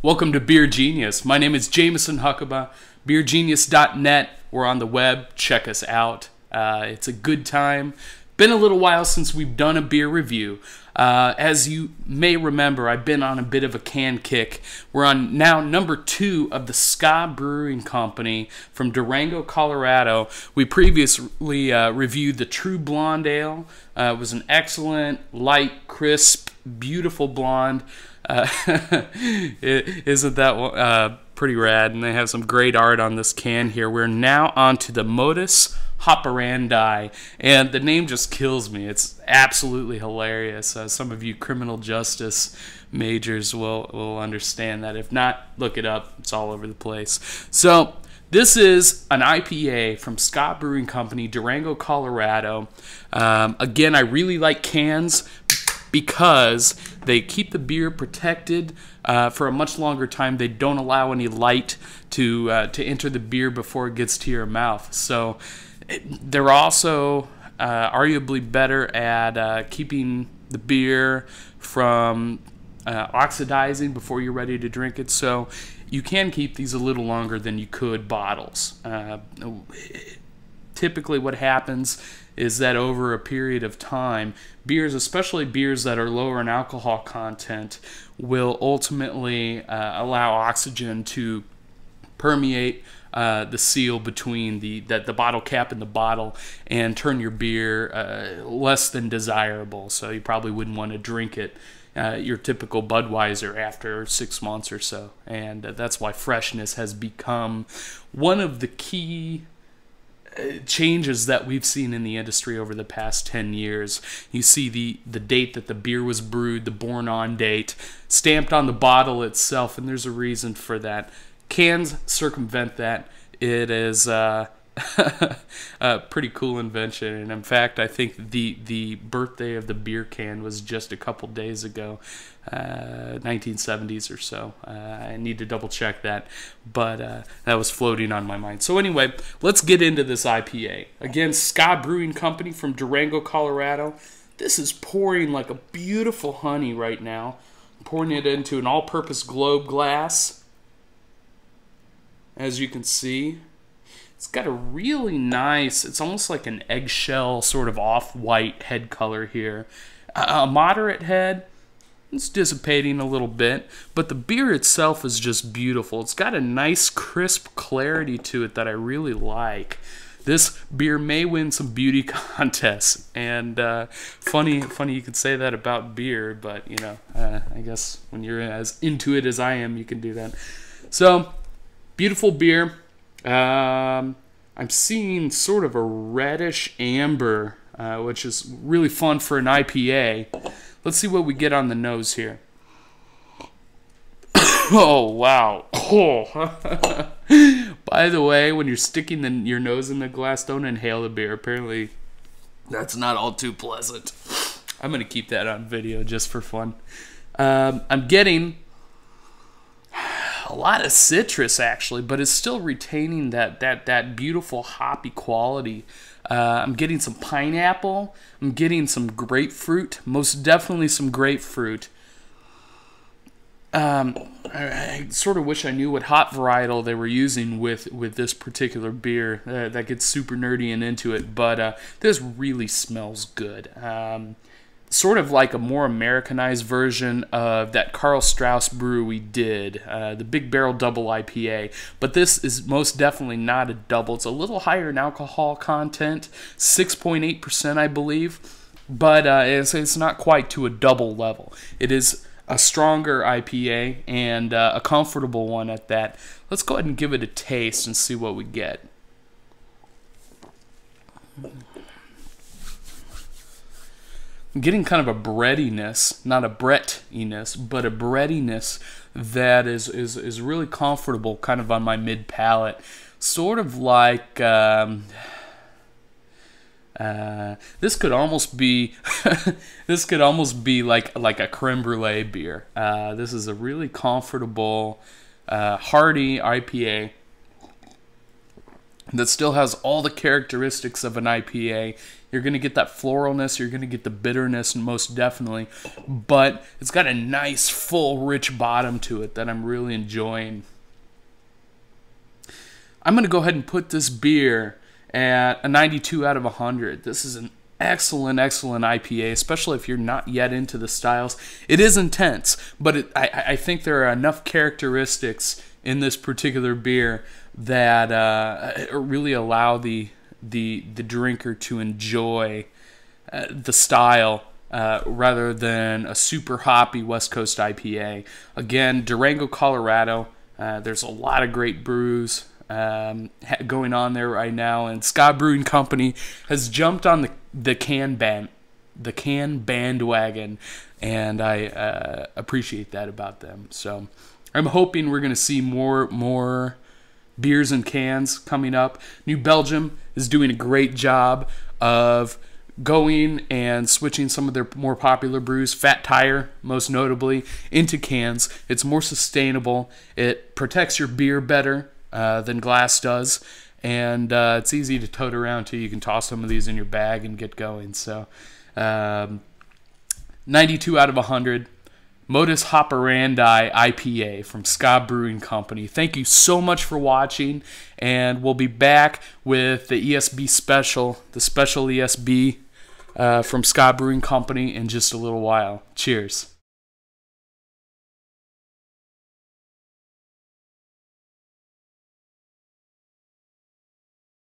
Welcome to BeerGenius. My name is Jameson Huckaba. BeerGenius.net. We're on the web. Check us out. It's a good time. Been a little while since we've done a beer review. As you may remember, I've been on a bit of a can kick. We're on now number 2 of the Ska Brewing Company from Durango, Colorado. We previously reviewed the True Blonde Ale. It was an excellent, light, crisp, beautiful blonde. Isn't that pretty rad? And they have some great art on this can here. We're now on to the Modus Hoperandi, and the name just kills me. It's absolutely hilarious. Some of you criminal justice majors will understand that. If not, look it up. It's all over the place. So this is an IPA from Ska Brewing Company, Durango, Colorado. Again, I really like cans because they keep the beer protected for a much longer time. They don't allow any light to enter the beer before it gets to your mouth. So they're also arguably better at keeping the beer from oxidizing before you're ready to drink it. So you can keep these a little longer than you could bottles. Typically what happens is that over a period of time, beers, especially beers that are lower in alcohol content, will ultimately allow oxygen to permeate the seal between the bottle cap and the bottle and turn your beer less than desirable. So you probably wouldn't want to drink it, your typical Budweiser, after 6 months or so. And that's why freshness has become one of the key changes that we've seen in the industry over the past 10 years. You see the date that the beer was brewed, the born on date, stamped on the bottle itself, and there's a reason for that. Cans circumvent that. It is a pretty cool invention, and in fact, I think the birthday of the beer can was just a couple days ago, 1970s or so. I need to double check that, but that was floating on my mind. So anyway, let's get into this IPA. Again, Ska Brewing Company from Durango, Colorado. This is pouring like a beautiful honey right now. I'm pouring it into an all-purpose globe glass. As you can see, it's got a really nice, it's almost like an eggshell sort of off-white head color here. A moderate head, it's dissipating a little bit, but the beer itself is just beautiful. It's got a nice crisp clarity to it that I really like. This beer may win some beauty contests, and funny you could say that about beer, but you know, I guess when you're as into it as I am, you can do that. So, beautiful beer. I'm seeing sort of a reddish amber, which is really fun for an IPA. Let's see what we get on the nose here. Oh, wow. Oh. By the way, when you're sticking your nose in the glass, don't inhale the beer. Apparently, that's not all too pleasant. I'm going to keep that on video just for fun. I'm getting a lot of citrus, actually, but it's still retaining that beautiful hoppy quality. I'm getting some pineapple. I'm getting some grapefruit. Most definitely some grapefruit. I sort of wish I knew what hop varietal they were using with this particular beer. That gets super nerdy and into it, but this really smells good. Sort of like a more Americanized version of that Karl Strauss brew we did, the Big Barrel Double IPA. But this is most definitely not a double. It's a little higher in alcohol content, 6.8%, I believe. But it's not quite to a double level. It is a stronger IPA and a comfortable one at that. Let's go ahead and give it a taste and see what we get. I'm getting kind of a breadiness, not a brettiness, but a breadiness that is really comfortable, kind of on my mid palate. Sort of like this could almost be this could almost be like a creme brulee beer. This is a really comfortable, hearty IPA that still has all the characteristics of an IPA. You're going to get that floralness, you're going to get the bitterness, most definitely, but it's got a nice, full, rich bottom to it that I'm really enjoying. I'm going to go ahead and put this beer at a 92 out of 100. This is an excellent, excellent IPA, especially if you're not yet into the styles. It is intense, but I think there are enough characteristics in this particular beer that really allow the drinker to enjoy the style rather than a super hoppy West Coast IPA. Again, Durango, Colorado. There's a lot of great brews going on there right now, and Ska Brewing Company has jumped on the can bandwagon, and I appreciate that about them. So I'm hoping we're going to see more beers in cans coming up. New Belgium is doing a great job of going and switching some of their more popular brews, Fat Tire most notably, into cans. It's more sustainable. It protects your beer better than glass does, and it's easy to tote around too. You can toss some of these in your bag and get going. So 92 out of 100. Modus Hoperandi IPA from Ska Brewing Company. Thank you so much for watching, and we'll be back with the ESB special, the special ESB from Ska Brewing Company in just a little while. Cheers.